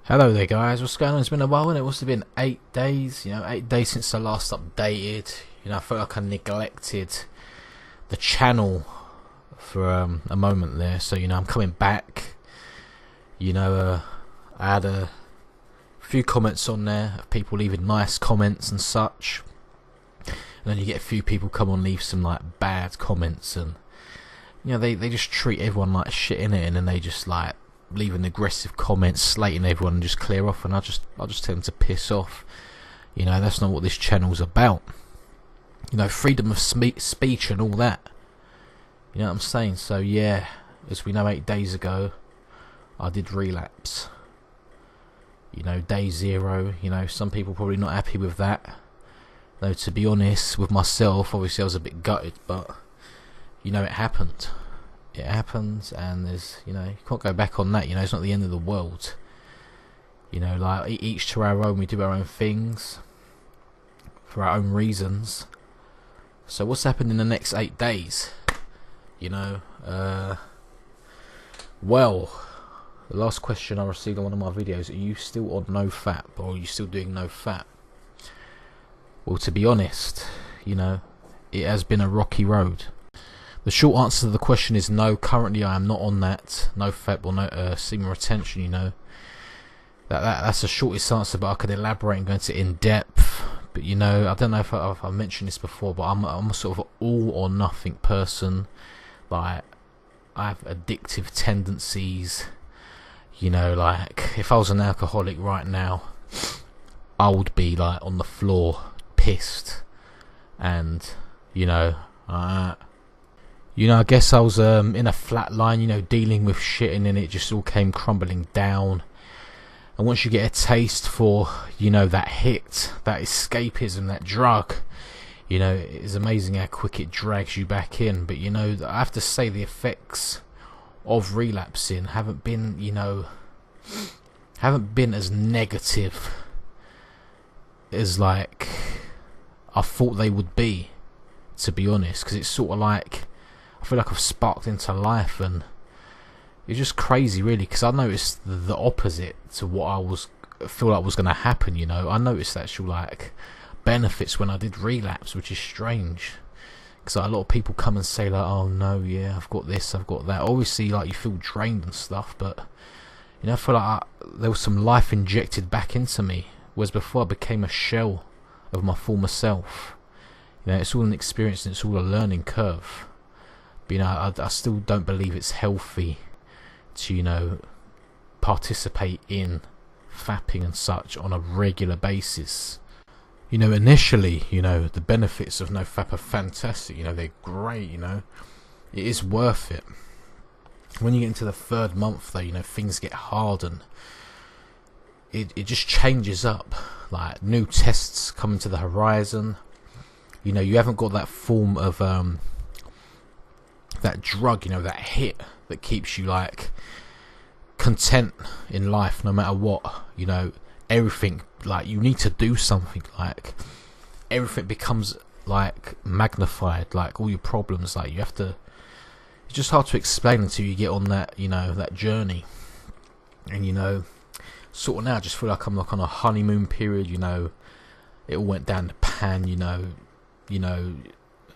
Hello there guys, what's going on? It's been a while, and it must have been 8 days, 8 days since I last updated. I felt like I neglected the channel for a moment there, so I'm coming back. I had a few comments on there of people leaving nice comments and such, and then you get a few people come on leave some like bad comments, and they just treat everyone like shit in it, and then they just like leaving aggressive comments, slating everyone, and just clear off. And I just tell them to piss off. That's not what this channel's about. Freedom of speech and all that. You know what I'm saying? So yeah, as we know, 8 days ago I did relapse. Day 0. Some people probably not happy with that. Though to be honest with myself, obviously I was a bit gutted, but it happened. It happens, and there's you can't go back on that. It's not the end of the world. Like each to our own. We do our own things for our own reasons. So what's happened in the next 8 days? Well, the last question I received on one of my videos: are you still on no Fap, or are you still doing no Fap? Well, to be honest, it has been a rocky road. The short answer to the question is no. Currently I am not on that no Fap or no semen retention. That's the shortest answer, but I could elaborate and go into it in depth. But I don't know if I've mentioned this before, but I'm a sort of all or nothing person. Like, I have addictive tendencies. Like if I was an alcoholic right now, I would be like on the floor pissed, and I guess I was in a flat line, dealing with shit, and then it just all came crumbling down. And once you get a taste for, that hit, that escapism, that drug, it's amazing how quick it drags you back in. But I have to say the effects of relapsing haven't been as negative as like I thought they would be, to be honest, because it's sort of like I feel like I've sparked into life, and it's just crazy really, because I noticed the opposite to what I feel like was going to happen. I noticed actual like benefits when I did relapse, which is strange, because a lot of people come and say like, oh no, yeah, I've got this, I've got that. Obviously like you feel drained and stuff, but I feel like there was some life injected back into me, whereas before I became a shell of my former self. It's all an experience, and it's all a learning curve. But I still don't believe it's healthy to participate in fapping and such on a regular basis. Initially, the benefits of no Fap are fantastic. They're great. It is worth it. When you get into the 3rd month though, things get hard, and it just changes up. Like new tests coming to the horizon. You haven't got that form of that drug, that hit that keeps you like content in life no matter what. Everything, like you need to do something, like everything becomes like magnified, like all your problems, like you have to, it's just hard to explain until you get on that that journey. And sort of now I just feel like I'm like on a honeymoon period. It all went down the pan,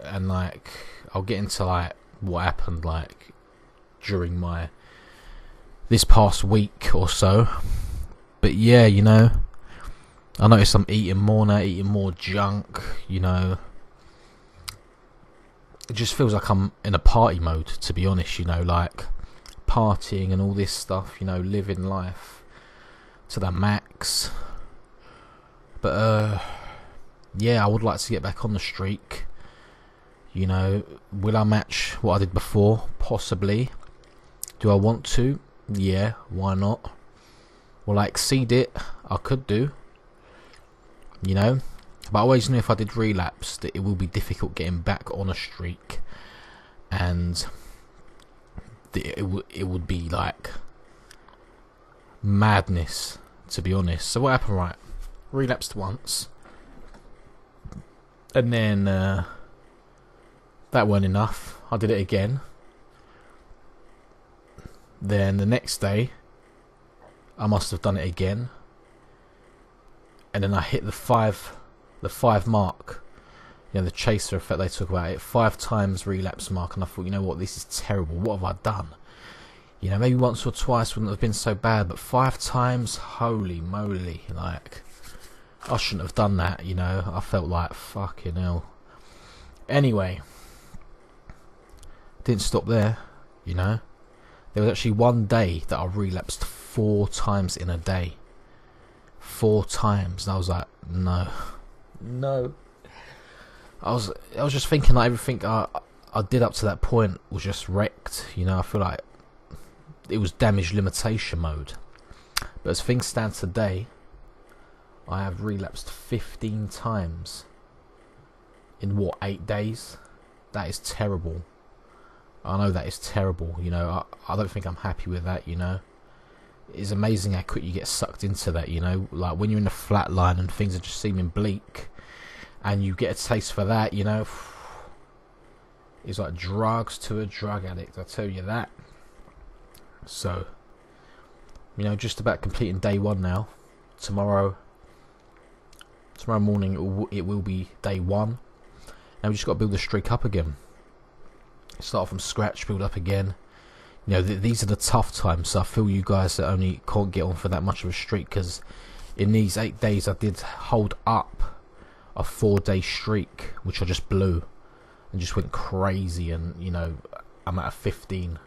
and like I'll get into like what happened like during this past week or so. But yeah, I noticed I'm eating more now, eating more junk. It just feels like I'm in a party mode, to be honest. Like partying and all this stuff, living life to the max. But yeah, I would like to get back on the streak. Will I match what I did before? Possibly. Do I want to? Yeah, why not? Will I exceed it? I could do. But I always knew if I did relapse that it will be difficult getting back on a streak, and it would be like madness, to be honest. So what happened? Right, relapsed once, and then that weren't enough. I did it again. Then the next day I must have done it again, and then I hit the five mark. You know, the chaser effect they talk about it, 5 times relapse mark, and I thought, you know what, this is terrible. What have I done? You know, maybe once or twice wouldn't have been so bad, but 5 times, holy moly, like, I shouldn't have done that, you know. I felt like, fucking hell. Anyway, didn't stop there, you know. There was actually one day that I relapsed 4 times in a day. 4 times, and I was like, no. I was just thinking like everything I did up to that point was just wrecked, you know. I feel like it was damage limitation mode. But as things stand today, I have relapsed 15 times in what, 8 days? That is terrible. I know that is terrible, you know. I don't think I'm happy with that, you know. It's amazing how quick you get sucked into that, you know. Like when you're in a flat line and things are just seeming bleak, and you get a taste for that, you know. It's like drugs to a drug addict, I tell you that. So, you know, just about completing day 1 now. Tomorrow morning it will be day 1. Now we just got to build the streak up again. Start from scratch, build up again. You know, these are the tough times, so I feel you guys that only can't get on for that much of a streak, because in these 8 days I did hold up a 4-day streak, which I just blew and just went crazy, and you know, I'm at a 15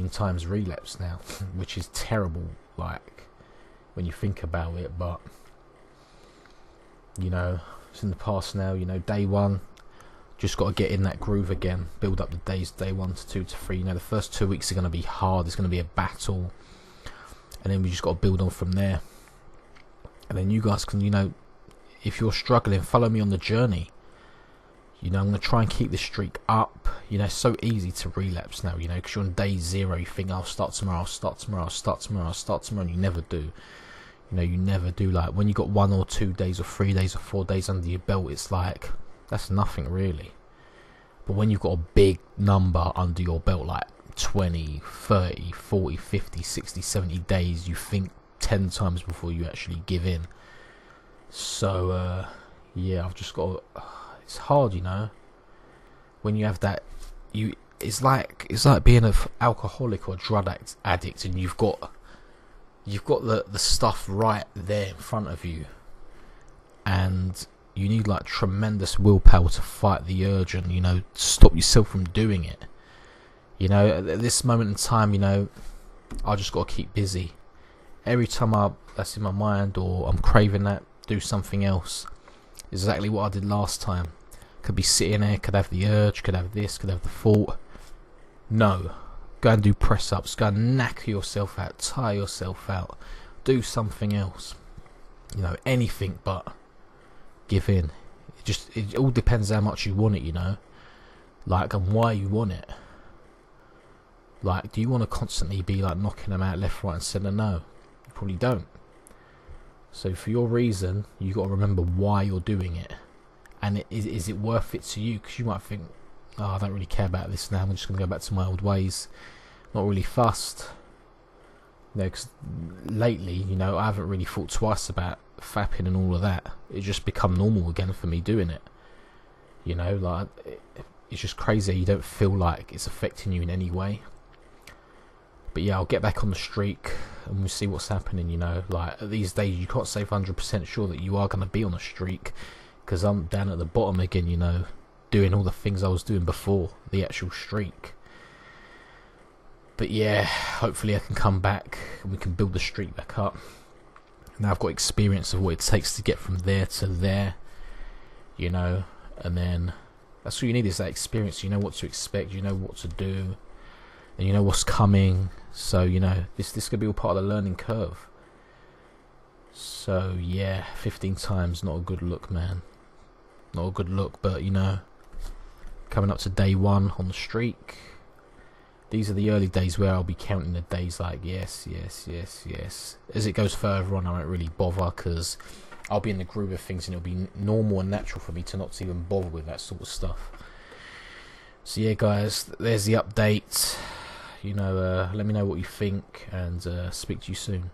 times relapse now, which is terrible, like, when you think about it. But you know, it's in the past now. You know, day 1, just got to get in that groove again, build up the days, day 1 to 2 to 3. You know, the first 2 weeks are going to be hard, it's going to be a battle, and then we just got to build on from there. And then you guys can, you know, if you're struggling, follow me on the journey. You know, I'm going to try and keep the streak up. You know, it's so easy to relapse now, you know, because you're on day 0. You think, I'll start tomorrow, and you never do. You know, you never do. Like, when you got 1 or 2 days or 3 days or 4 days under your belt, it's like, that's nothing really. But when you've got a big number under your belt, like 20, 30, 40, 50, 60, 70 days, you think 10 times before you actually give in. So yeah, I've just got to, it's hard, you know, when you have that, it's like being an alcoholic or drug addict, and you've got the stuff right there in front of you, and you need like tremendous willpower to fight the urge and, you know, stop yourself from doing it. You know, at this moment in time, you know, I just got to keep busy. Every time that's in my mind, or I'm craving that, do something else. Exactly what I did last time. Could be sitting there, could have the urge, could have this, could have the thought. No, go and do press ups, go and knacker yourself out, tire yourself out, do something else. You know, anything but give in. It all depends how much you want it, you know, like, and why you want it. Like, do you want to constantly be like knocking them out left, right and centre? No, you probably don't. So for your reason, you got to remember why you're doing it, and is it worth it to you? Because you might think, oh, I don't really care about this now, I'm just going to go back to my old ways, not really fussed. You know, because lately, you know, I haven't really thought twice about fapping and all of that. It's just become normal again for me doing it. You know, like, it's just crazy. You don't feel like it's affecting you in any way. But yeah, I'll get back on the streak and we'll see what's happening, you know. Like, these days you can't say 100% sure that you are going to be on a streak, because I'm down at the bottom again, you know, doing all the things I was doing before the actual streak. But yeah, hopefully I can come back and we can build the streak back up. Now I've got experience of what it takes to get from there to there, you know, and then that's all you need, is that experience. You know what to expect, you know what to do, and you know what's coming. So, you know, this could be all part of the learning curve. So yeah, 15 times, not a good look, man. Not a good look, but you know, coming up to day 1 on the streak. These are the early days where I'll be counting the days, like, yes. As it goes further on, I won't really bother, because I'll be in the groove of things and it'll be normal and natural for me to not even bother with that sort of stuff. So yeah, guys, there's the update. let me know what you think, and speak to you soon.